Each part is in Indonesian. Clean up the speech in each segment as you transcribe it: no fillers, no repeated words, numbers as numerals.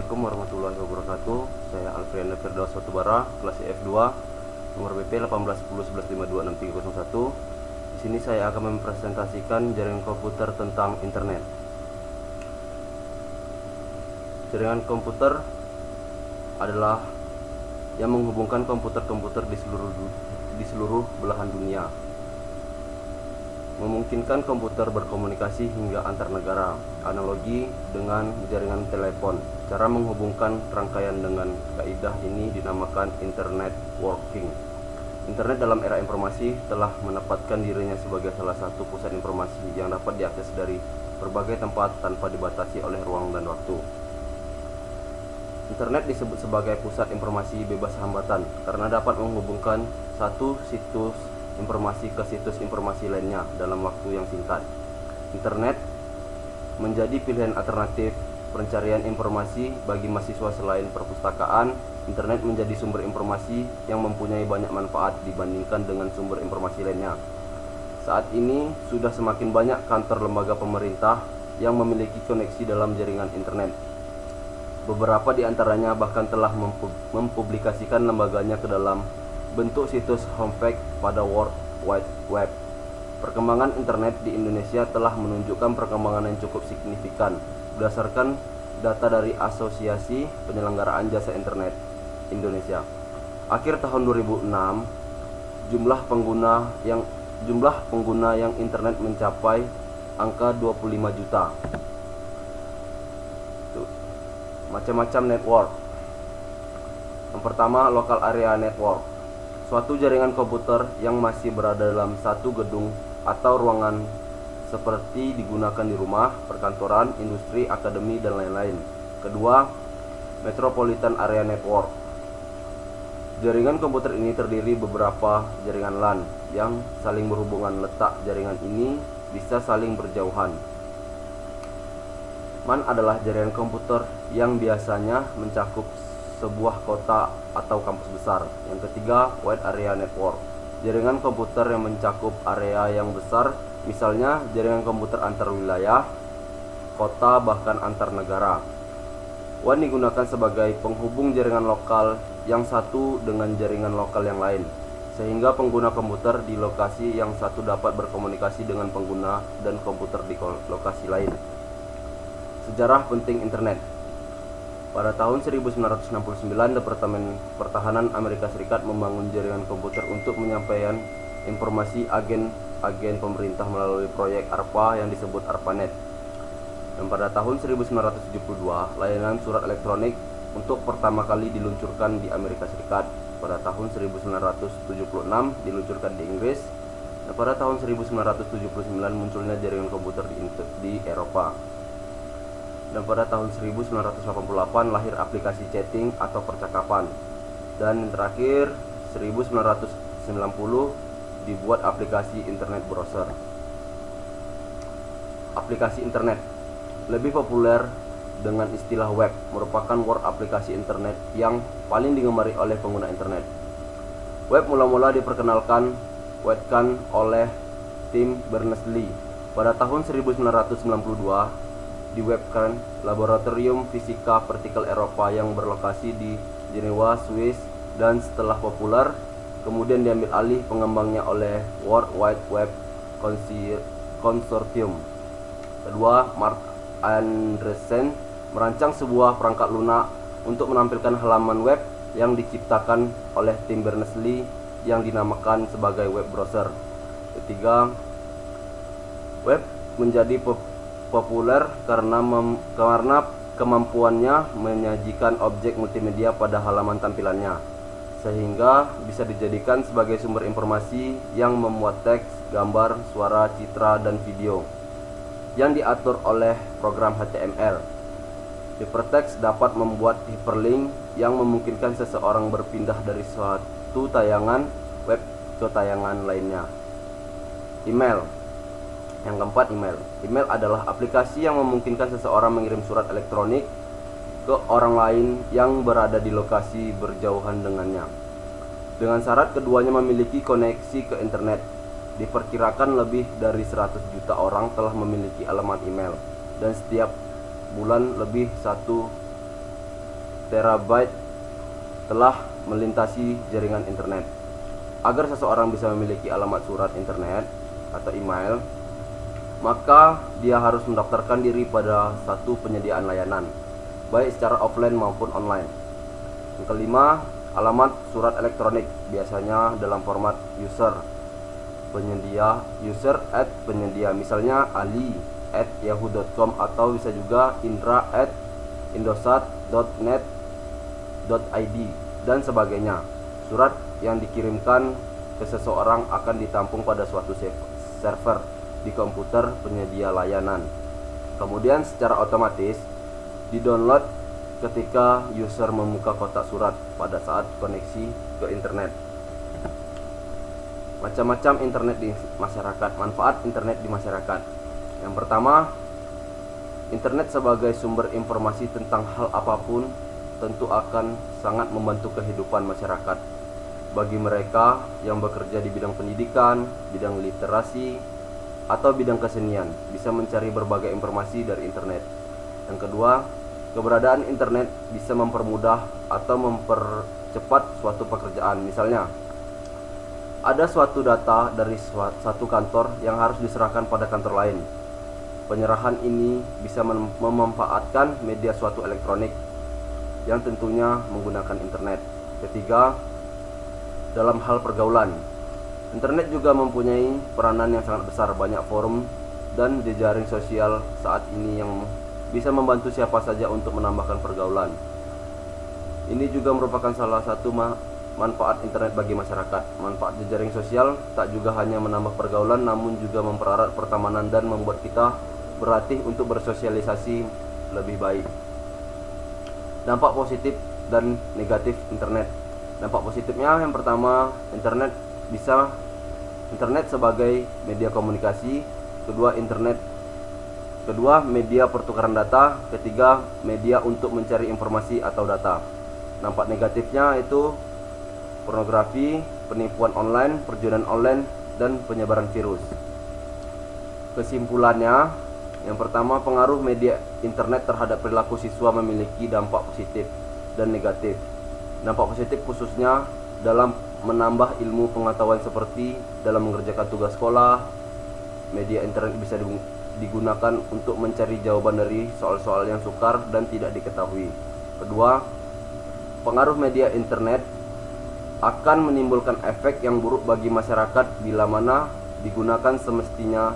Assalamualaikum warahmatullahi wabarakatuh. Saya Alfrianda Firdaus Watubara, kelas F2, nomor BP 181011526301. Di sini saya akan mempresentasikan jaringan komputer tentang internet. Jaringan komputer adalah yang menghubungkan komputer-komputer di seluruh belahan dunia, memungkinkan komputer berkomunikasi hingga antar negara, analogi dengan jaringan telepon. Cara menghubungkan rangkaian dengan kaidah ini dinamakan internet working. Internet dalam era informasi telah menempatkan dirinya sebagai salah satu pusat informasi yang dapat diakses dari berbagai tempat tanpa dibatasi oleh ruang dan waktu. Internet disebut sebagai pusat informasi bebas hambatan karena dapat menghubungkan satu situs informasi ke situs informasi lainnya dalam waktu yang singkat. Internet menjadi pilihan alternatif pencarian informasi bagi mahasiswa selain perpustakaan. Internet menjadi sumber informasi yang mempunyai banyak manfaat dibandingkan dengan sumber informasi lainnya. Saat ini sudah semakin banyak kantor lembaga pemerintah yang memiliki koneksi dalam jaringan internet. Beberapa di antaranya bahkan telah mempublikasikan lembaganya ke dalam bentuk situs homepage pada World Wide Web. Perkembangan internet di Indonesia telah menunjukkan perkembangan yang cukup signifikan. Berdasarkan data dari Asosiasi Penyelenggaraan Jasa Internet Indonesia, akhir tahun 2006, jumlah pengguna yang internet mencapai angka 25 juta. Macam-macam network. Yang pertama, local area network. Suatu jaringan komputer yang masih berada dalam satu gedung atau ruangan seperti digunakan di rumah, perkantoran, industri, akademi, dan lain-lain. Kedua, metropolitan area network. Jaringan komputer ini terdiri beberapa jaringan LAN yang saling berhubungan. Letak jaringan ini bisa saling berjauhan. MAN adalah jaringan komputer yang biasanya mencakup sebuah kota atau kampus besar. Yang ketiga, wide area network. Jaringan komputer yang mencakup area yang besar, misalnya jaringan komputer antar wilayah, kota, bahkan antar negara. WAN digunakan sebagai penghubung jaringan lokal yang satu dengan jaringan lokal yang lain, sehingga pengguna komputer di lokasi yang satu dapat berkomunikasi dengan pengguna dan komputer di lokasi lain. Sejarah penting internet. Pada tahun 1969, Departemen Pertahanan Amerika Serikat membangun jaringan komputer untuk menyampaikan informasi agen pemerintah melalui proyek ARPA yang disebut ARPANET. Dan pada tahun 1972, layanan surat elektronik untuk pertama kali diluncurkan di Amerika Serikat. Pada tahun 1976 diluncurkan di Inggris. Dan pada tahun 1979 munculnya jaringan komputer di Eropa. Dan pada tahun 1988 lahir aplikasi chatting atau percakapan. Dan yang terakhir 1990 dibuat aplikasi internet browser. Aplikasi internet lebih populer dengan istilah web, merupakan word aplikasi internet yang paling digemari oleh pengguna internet. Web mula-mula diperkenalkan oleh Tim Berners-Lee pada tahun 1992 di Webkern, laboratorium fisika partikel Eropa yang berlokasi di Jenewa, Swiss, dan setelah populer, kemudian diambil alih pengembangnya oleh World Wide Web Consortium. Kedua, Mark Andreessen merancang sebuah perangkat lunak untuk menampilkan halaman web yang diciptakan oleh Tim Berners-Lee yang dinamakan sebagai web browser. Ketiga, web menjadi populer karena kemampuannya menyajikan objek multimedia pada halaman tampilannya, sehingga bisa dijadikan sebagai sumber informasi yang memuat teks, gambar, suara, citra, dan video yang diatur oleh program HTML. Hypertext dapat membuat hyperlink yang memungkinkan seseorang berpindah dari suatu tayangan web ke tayangan lainnya. Email. Yang keempat, email. Email adalah aplikasi yang memungkinkan seseorang mengirim surat elektronik ke orang lain yang berada di lokasi berjauhan dengannya. Dengan syarat keduanya memiliki koneksi ke internet. Diperkirakan lebih dari 100 juta orang telah memiliki alamat email, dan setiap bulan lebih terabyte telah melintasi jaringan internet. Agar seseorang bisa memiliki alamat surat internet atau email, maka dia harus mendaftarkan diri pada satu penyediaan layanan, baik secara offline maupun online. Yang kelima, alamat surat elektronik, biasanya dalam format user penyedia, misalnya ali@yahoo.com atau bisa juga indra@indosat.net.id dan sebagainya. Surat yang dikirimkan ke seseorang akan ditampung pada suatu server di komputer penyedia layanan. Kemudian secara otomatis di-download ketika user membuka kotak surat pada saat koneksi ke internet. Macam-macam internet di masyarakat, manfaat internet di masyarakat. Yang pertama, internet sebagai sumber informasi tentang hal apapun tentu akan sangat membantu kehidupan masyarakat. Bagi mereka yang bekerja di bidang pendidikan, bidang literasi, atau bidang kesenian, bisa mencari berbagai informasi dari internet. Yang kedua, keberadaan internet bisa mempermudah atau mempercepat suatu pekerjaan. Misalnya, ada suatu data dari satu kantor yang harus diserahkan pada kantor lain. Penyerahan ini bisa memanfaatkan media suatu elektronik yang tentunya menggunakan internet. Ketiga, dalam hal pergaulan, internet juga mempunyai peranan yang sangat besar. Banyak forum dan jejaring sosial saat ini yang bisa membantu siapa saja untuk menambahkan pergaulan. Ini juga merupakan salah satu manfaat internet bagi masyarakat. Manfaat jejaring sosial tak juga hanya menambah pergaulan, namun juga mempererat pertemanan dan membuat kita berlatih untuk bersosialisasi lebih baik. Dampak positif dan negatif internet. Dampak positifnya, yang pertama, internet sebagai media komunikasi. Kedua, media pertukaran data. Ketiga, media untuk mencari informasi atau data. Dampak negatifnya itu pornografi, penipuan online, perjudian online, dan penyebaran virus. Kesimpulannya, yang pertama, pengaruh media internet terhadap perilaku siswa memiliki dampak positif dan negatif. Dampak positif khususnya dalam menambah ilmu pengetahuan seperti dalam mengerjakan tugas sekolah. Media internet bisa digunakan untuk mencari jawaban dari soal-soal yang sukar dan tidak diketahui. Kedua, pengaruh media internet akan menimbulkan efek yang buruk bagi masyarakat bila mana digunakan semestinya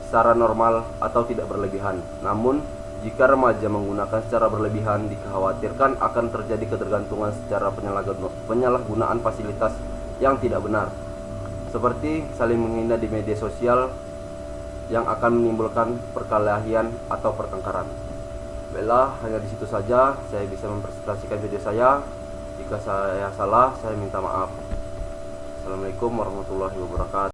secara normal atau tidak berlebihan. Namun, jika remaja menggunakan secara berlebihan, dikhawatirkan akan terjadi ketergantungan secara penyalahgunaan fasilitas yang tidak benar, seperti saling menghina di media sosial yang akan menimbulkan perkelahian atau pertengkaran. Baiklah, hanya di situ saja saya bisa mempresentasikan video saya. Jika saya salah, saya minta maaf. Assalamualaikum warahmatullahi wabarakatuh.